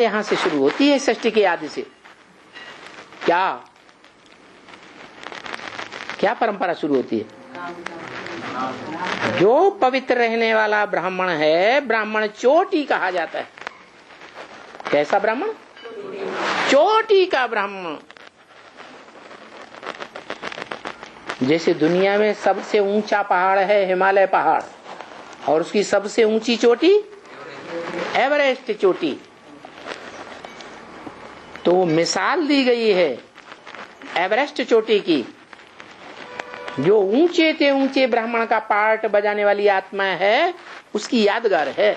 यहां से शुरू होती है षष्ठी के आदि से। क्या क्या परंपरा शुरू होती है? जो पवित्र रहने वाला ब्राह्मण है, ब्राह्मण चोटी कहा जाता है। कैसा ब्राह्मण? चोटी का ब्राह्मण। जैसे दुनिया में सबसे ऊंचा पहाड़ है हिमालय पहाड़, और उसकी सबसे ऊंची चोटी एवरेस्ट चोटी। तो मिसाल दी गई है एवरेस्ट चोटी की। जो ऊंचे से ऊंचे ब्राह्मण का पार्ट बजाने वाली आत्मा है, उसकी यादगार है।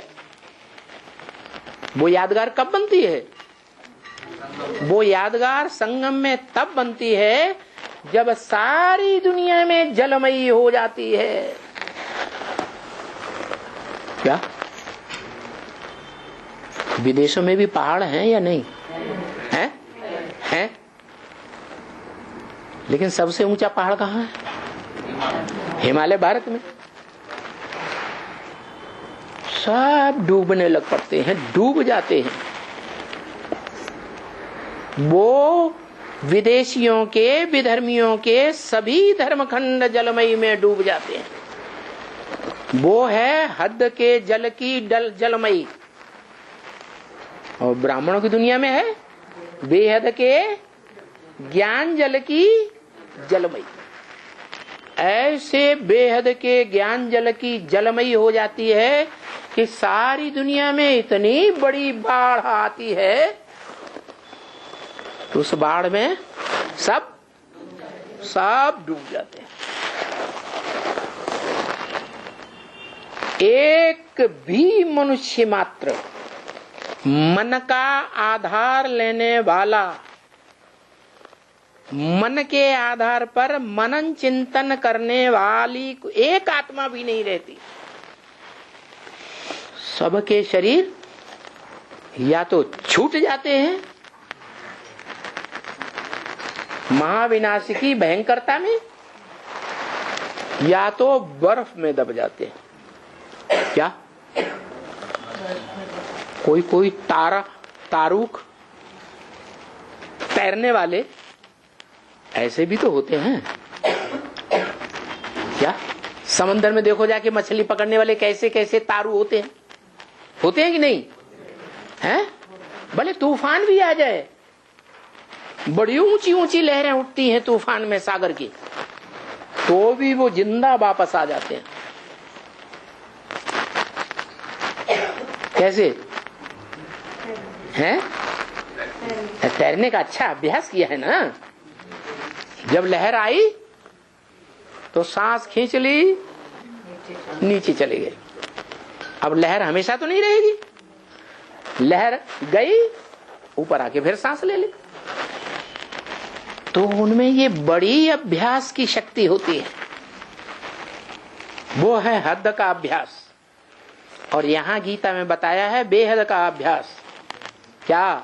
वो यादगार कब बनती है? वो यादगार संगम में तब बनती है जब सारी दुनिया में जलमयी हो जाती है। क्या विदेशों में भी पहाड़ हैं या नहीं? हैं? लेकिन सबसे ऊंचा पहाड़ कहाँ है? हिमालय भारत में। सब डूबने लग पड़ते हैं, डूब जाते हैं। वो विदेशियों के, विधर्मियों के सभी धर्मखंड जलमयी में डूब जाते हैं। वो है हद के जल की जलमयी। और ब्राह्मणों की दुनिया में है बेहद के ज्ञान जल की जलमयी। ऐसे बेहद के ज्ञान जल की जलमयी हो जाती है कि सारी दुनिया में इतनी बड़ी बाढ़ आती है, तो उस बाढ़ में सब डूब जाते हैं। एक भी मनुष्य मात्र मन का आधार लेने वाला, मन के आधार पर मनन चिंतन करने वाली एक आत्मा भी नहीं रहती। सबके शरीर या तो छूट जाते हैं महाविनाश की भयंकरता में, या तो बर्फ में दब जाते हैं। क्या कोई तारुक तैरने वाले ऐसे भी तो होते हैं। क्या समंदर में देखो जाके मछली पकड़ने वाले कैसे कैसे तारू होते हैं कि नहीं? हैं? भले तूफान भी आ जाए, बड़ी ऊंची ऊंची लहरें उठती हैं तूफान में सागर की, तो भी वो जिंदा वापस आ जाते हैं। कैसे हैं? तैरने का अच्छा अभ्यास किया है ना। जब लहर आई तो सांस खींच ली, नीचे चली गई। अब लहर हमेशा तो नहीं रहेगी, लहर गई ऊपर आके फिर सांस ले ली। तो उनमें ये बड़ी अभ्यास की शक्ति होती है। वो है हद का अभ्यास। और यहां गीता में बताया है बेहद का अभ्यास। क्या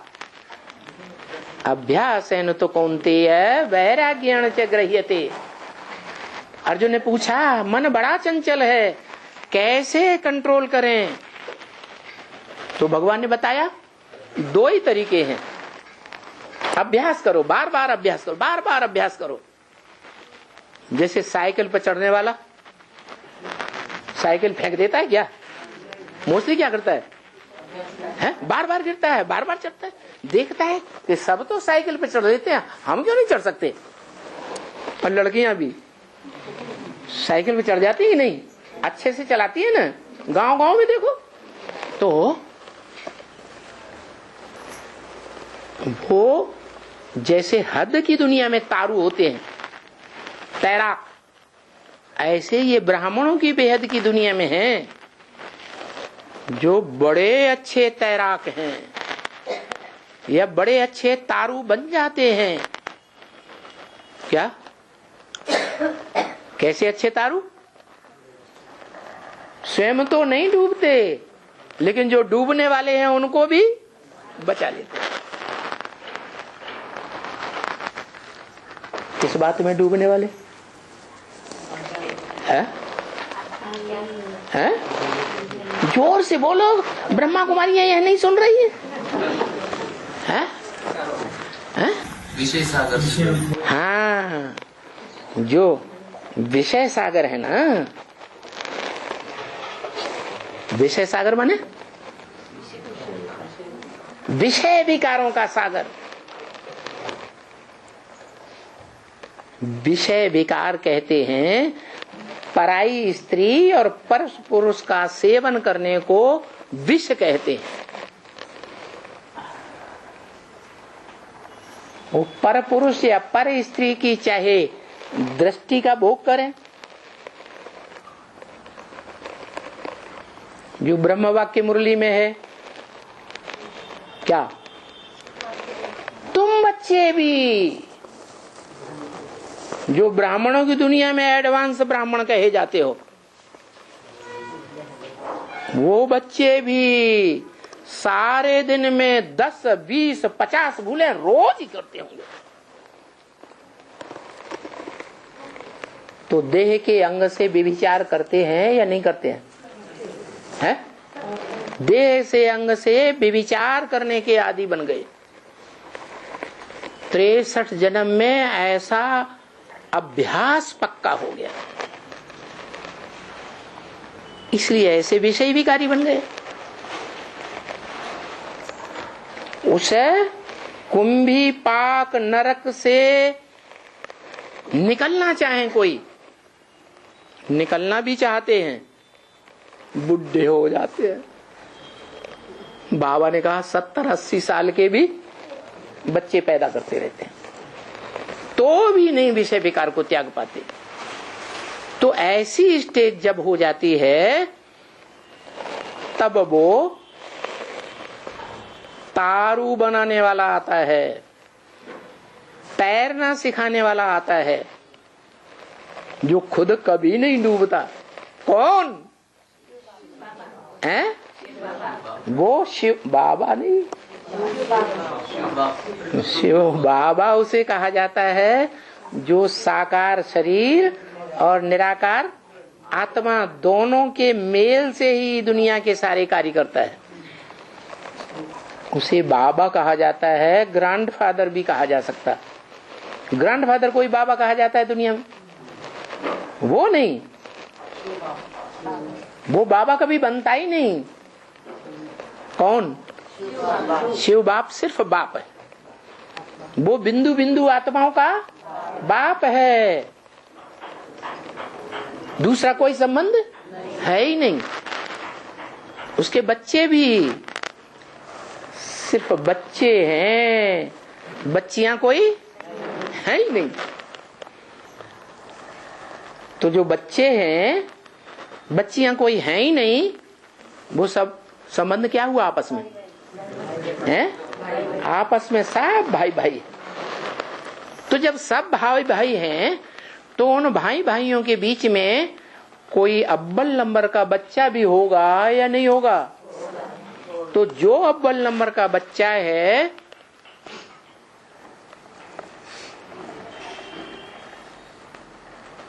अभ्यास है न तो कौन्तेय वैराग्येण च गृह्यते। अर्जुन ने पूछा मन बड़ा चंचल है, कैसे कंट्रोल करें? तो भगवान ने बताया दो ही तरीके हैं। अभ्यास करो, बार बार अभ्यास करो, बार बार अभ्यास करो। जैसे साइकिल पर चढ़ने वाला साइकिल फेंक देता है, क्या मोस्टली क्या करता है? बार बार गिरता है, बार बार चढ़ता है, देखता है कि सब तो साइकिल पे चढ़ देते हैं, हम क्यों नहीं चढ़ सकते? और लड़कियां भी साइकिल पे चढ़ जाती है कि नहीं? अच्छे से चलाती है ना, गांव गांव में देखो। तो वो जैसे हद की दुनिया में तारू होते हैं, तैराक, ऐसे ये ब्राह्मणों की बेहद की दुनिया में हैं जो बड़े अच्छे तैराक हैं या बड़े अच्छे तारू बन जाते हैं। क्या कैसे अच्छे तारू? स्वयं तो नहीं डूबते, लेकिन जो डूबने वाले हैं उनको भी बचा लेते। किस बात में डूबने वाले हैं? जोर से बोलो, ब्रह्मा कुमारियां यह नहीं सुन रही है। विषय सागर। हाँ, जो विषय सागर है ना, विषय सागर माने विषय विकारों का सागर। विषय विकार कहते हैं पराई स्त्री और पर पुरुष का सेवन करने को विष कहते हैं। वो पर पुरुष या पर स्त्री की चाहे दृष्टि का भोग करें, जो ब्रह्म वाक्य मुरली में है क्या, तुम बच्चे भी जो ब्राह्मणों की दुनिया में एडवांस ब्राह्मण कहे जाते हो, वो बच्चे भी सारे दिन में 10, 20, 50 भूले रोज ही करते होंगे। तो देह के अंग से व्यभिचार करते हैं या नहीं करते हैं? है? देह से अंग से व्यभिचार करने के आदि बन गए। 63 जन्म में ऐसा अभ्यास पक्का हो गया, इसलिए ऐसे विषय विकारी बन गए। उसे कुंभी पाक नरक से निकलना चाहे कोई, निकलना भी चाहते हैं, बुढ़े हो जाते हैं। बाबा ने कहा 70-80 साल के भी बच्चे पैदा करते रहते हैं, तो भी नहीं विषय विकार को त्याग पाते। तो ऐसी स्टेज जब हो जाती है, तब वो तारू बनाने वाला आता है, तैरना सिखाने वाला आता है, जो खुद कभी नहीं डूबता। कौन है? वो शिव बाबा नहीं, शिव बाबा उसे कहा जाता है जो साकार शरीर और निराकार आत्मा दोनों के मेल से ही दुनिया के सारे कार्य करता है। उसे बाबा कहा जाता है, ग्रैंडफादर भी कहा जा सकता है। ग्रैंडफादर कोई बाबा कहा जाता है दुनिया में? वो नहीं, वो बाबा कभी बनता ही नहीं। कौन? शिव बाप सिर्फ बाप है, वो बिंदु बिंदु आत्माओं का बाप है, दूसरा कोई संबंध है ही नहीं। उसके बच्चे भी सिर्फ बच्चे हैं, बच्चियां कोई है ही नहीं। तो जो बच्चे हैं, बच्चियां कोई है ही नहीं, वो सब संबंध क्या हुआ आपस में? हैं? आपस में सब भाई भाई। तो जब सब भाई भाई हैं, तो उन भाई भाइयों के बीच में कोई अव्वल नंबर का बच्चा भी होगा या नहीं होगा? तो जो अव्वल नंबर का बच्चा है,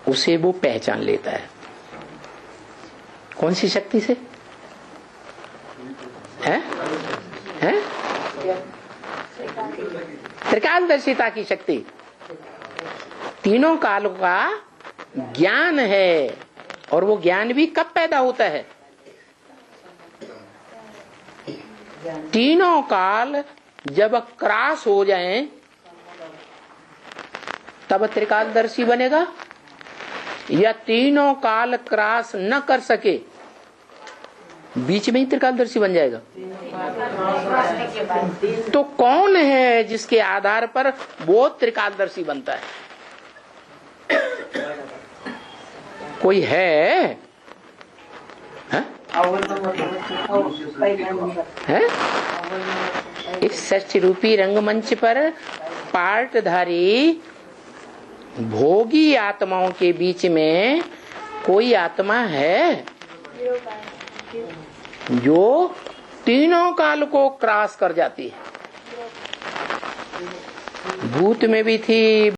उसे वो पहचान लेता है। कौन सी शक्ति से? है? त्रिकालदर्शिता की शक्ति। तीनों कालों का ज्ञान है, और वो ज्ञान भी कब पैदा होता है? तीनों काल जब क्रॉस हो जाएं, तब त्रिकालदर्शी बनेगा, या तीनों काल क्रॉस न कर सके बीच में ही त्रिकालदर्शी बन जाएगा? तो कौन है जिसके आधार पर वो त्रिकालदर्शी बनता है? कोई है? है? इस षष्ठी रूपी रंगमंच पर पार्टधारी भोगी आत्माओं के बीच में कोई आत्मा है जो तीनों काल को क्रॉस कर जाती है? भूत में भी थी,